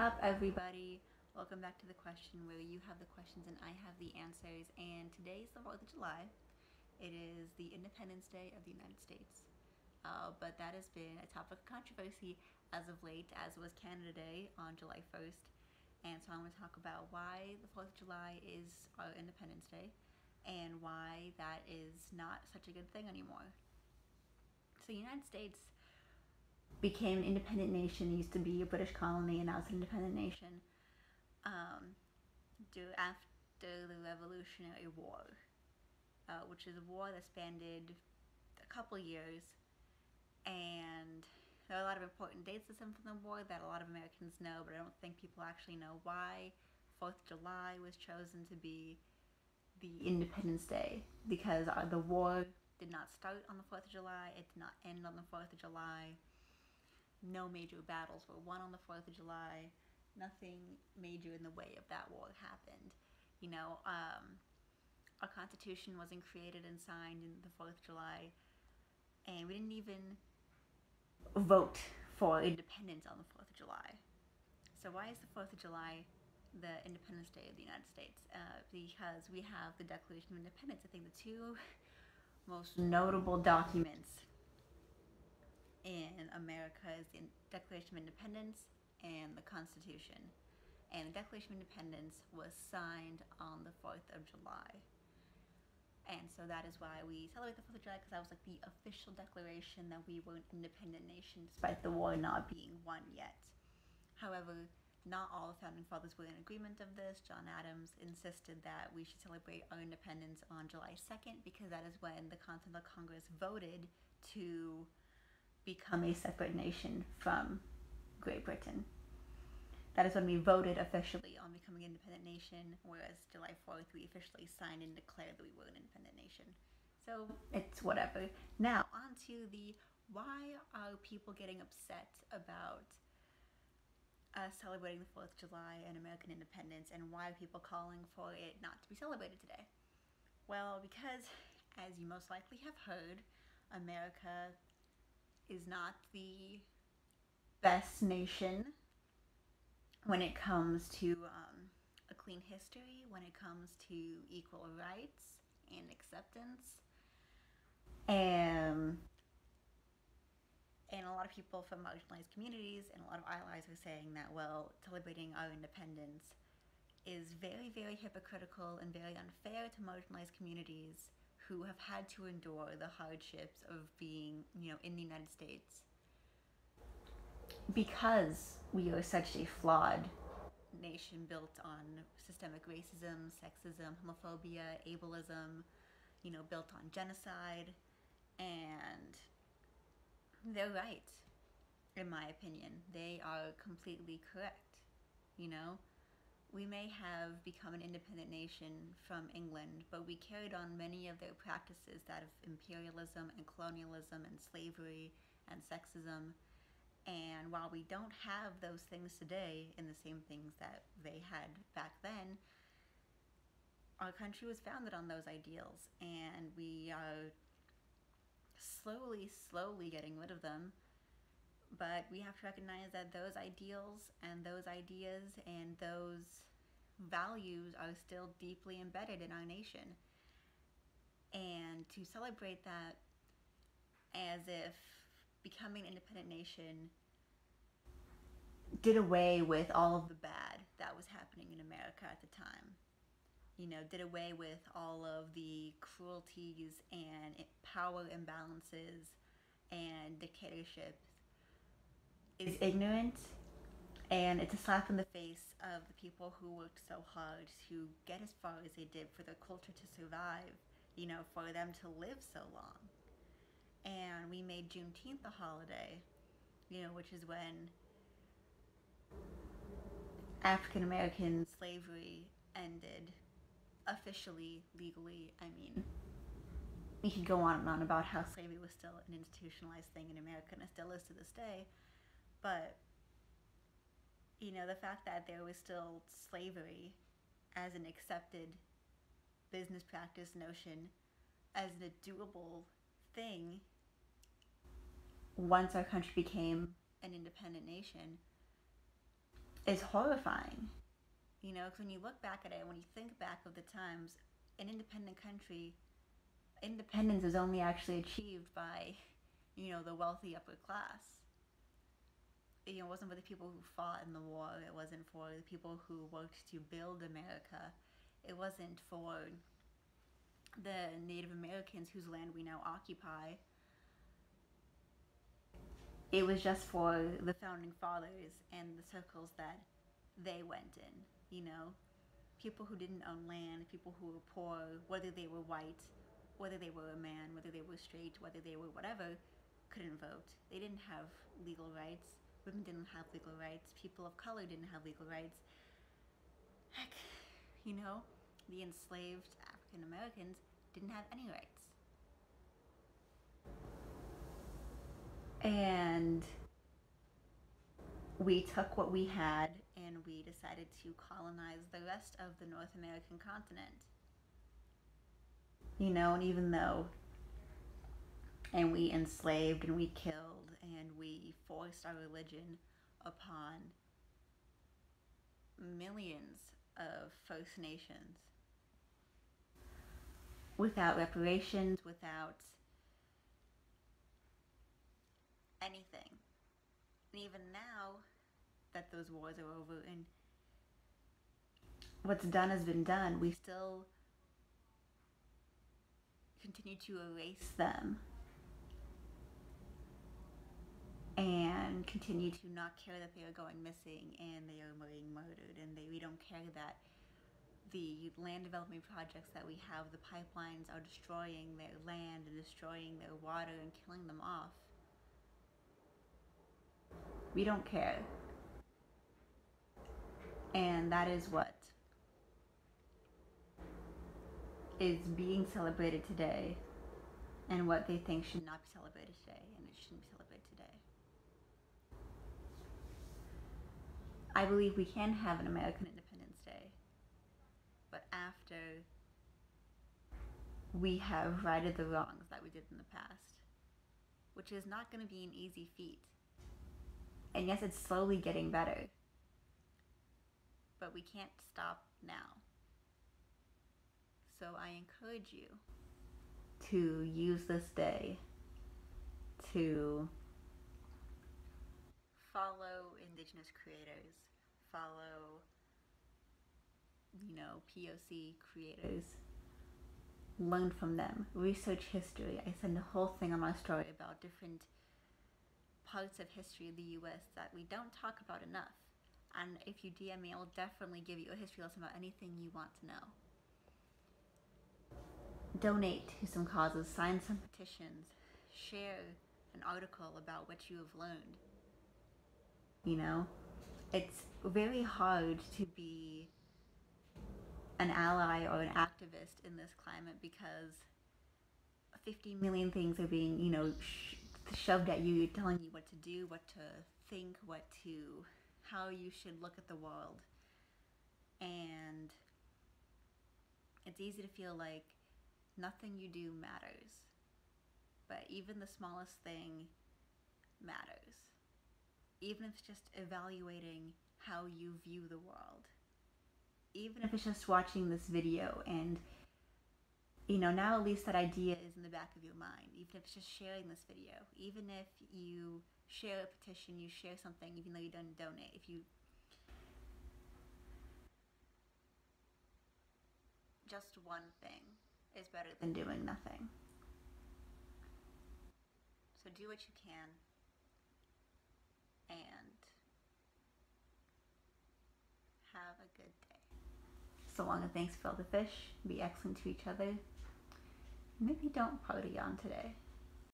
up, everybody? Welcome back to the question where you have the questions and I have the answers. And today is the 4th of July. It is the Independence Day of the United States. But that has been a topic of controversy as of late, as was Canada Day on July 1st. And so I'm going to talk about why the 4th of July is our Independence Day and why that is not such a good thing anymore. So, the United States became an independent nation. It used to be a British colony, and now it's an independent nation. After the Revolutionary War, which is a war that spanned a couple years, and there are a lot of important dates that stem from the war that a lot of Americans know, but I don't think people actually know why 4th of July was chosen to be the Independence Day, because the war did not start on the 4th of July, it did not end on the 4th of July. No major battles were won on the 4th of July. Nothing major in the way of that war happened. Our Constitution wasn't created and signed in the 4th of July, and we didn't even vote for independence on the 4th of July. So why is the 4th of July the Independence Day of the United States? Because we have the Declaration of Independence. I think the two most notable documents in America is the Declaration of Independence and the Constitution. And the Declaration of Independence was signed on the 4th of July. And so that is why we celebrate the 4th of July, because that was like the official declaration that we were an independent nation despite the war not being won yet. However, not all the founding fathers were in agreement of this. John Adams insisted that we should celebrate our independence on July 2nd because that is when the Continental Congress voted to become a separate nation from Great Britain. That is when we voted officially on becoming an independent nation, whereas July 4th we officially signed and declared that we were an independent nation. So it's whatever. Now, on to the why are people getting upset about us celebrating the 4th of July and American independence, and why are people calling for it not to be celebrated today? Well, because, as you most likely have heard, America is not the best nation when it comes to a clean history, when it comes to equal rights and acceptance. And a lot of people from marginalized communities and a lot of allies are saying that, well, celebrating our independence is very, very hypocritical and very unfair to marginalized communities who have had to endure the hardships of being, in the United States. Because we are such a flawed nation built on systemic racism, sexism, homophobia, ableism, built on genocide, and they're right, in my opinion. They are completely correct. We may have become an independent nation from England, but we carried on many of their practices, that of imperialism and colonialism and slavery and sexism. And while we don't have those things today in the same things that they had back then, our country was founded on those ideals, and we are slowly getting rid of them. But we have to recognize that those ideals and those ideas and those values are still deeply embedded in our nation. And to celebrate that as if becoming an independent nation did away with all of the bad that was happening in America at the time. Did away with all of the cruelties and power imbalances and dictatorships is ignorant, and it's a slap in the face of the people who worked so hard to get as far as they did for their culture to survive, for them to live so long. And we made Juneteenth a holiday, which is when African American slavery ended officially, legally. I mean, we could go on and on about how slavery was still an institutionalized thing in America, and it still is to this day. But, the fact that there was still slavery as an accepted business practice notion, as a doable thing, once our country became an independent nation, is horrifying. You know, because when you look back at it, when you think back of the times, an independent country, independence is only actually achieved by, you know, the wealthy upper class. You know, it wasn't for the people who fought in the war. It wasn't for the people who worked to build America. It wasn't for the Native Americans whose land we now occupy. It was just for the founding fathers and the circles that they went in, you know? People who didn't own land, people who were poor, whether they were white, whether they were a man, whether they were straight, whether they were whatever, couldn't vote. They didn't have legal rights. Women didn't have legal rights. People of color didn't have legal rights. Heck, you know, the enslaved African Americans didn't have any rights. And we took what we had and we decided to colonize the rest of the North American continent. You know, and even though, and we enslaved and we killed and we forced our religion upon millions of First Nations without reparations, without anything. And even now that those wars are over and what's done has been done, we still continue to erase them and continue to not care that they are going missing and they are being murdered, and we don't care that the land development projects that we have, the pipelines are destroying their land and destroying their water and killing them off. We don't care. And that is what is being celebrated today, and what they think should not be celebrated today, and it shouldn't be celebrated today. I believe we can have an American Independence Day, but after we have righted the wrongs that we did in the past, which is not going to be an easy feat. And yes, it's slowly getting better, but we can't stop now. So I encourage you to use this day to follow Indigenous creators, follow, you know, POC creators, learn from them, research history. I send a whole thing on my story about different parts of history of the US that we don't talk about enough. And if you DM me, I'll definitely give you a history lesson about anything you want to know. Donate to some causes, sign some petitions, share an article about what you have learned. You know, it's very hard to be an ally or an activist in this climate because 50 million things are being, you know, shoved at you, telling you what to do, what to think, how you should look at the world. And it's easy to feel like nothing you do matters, but even the smallest thing matters. Even if it's just evaluating how you view the world. Even if it's just watching this video and, you know, now at least that idea is in the back of your mind. Even if it's just sharing this video. Even if you share a petition, you share something, even though you don't donate. If you just one thing is better than doing nothing. So do what you can, and have a good day. So long, and thanks for all the fish. Be excellent to each other. Maybe don't party on today.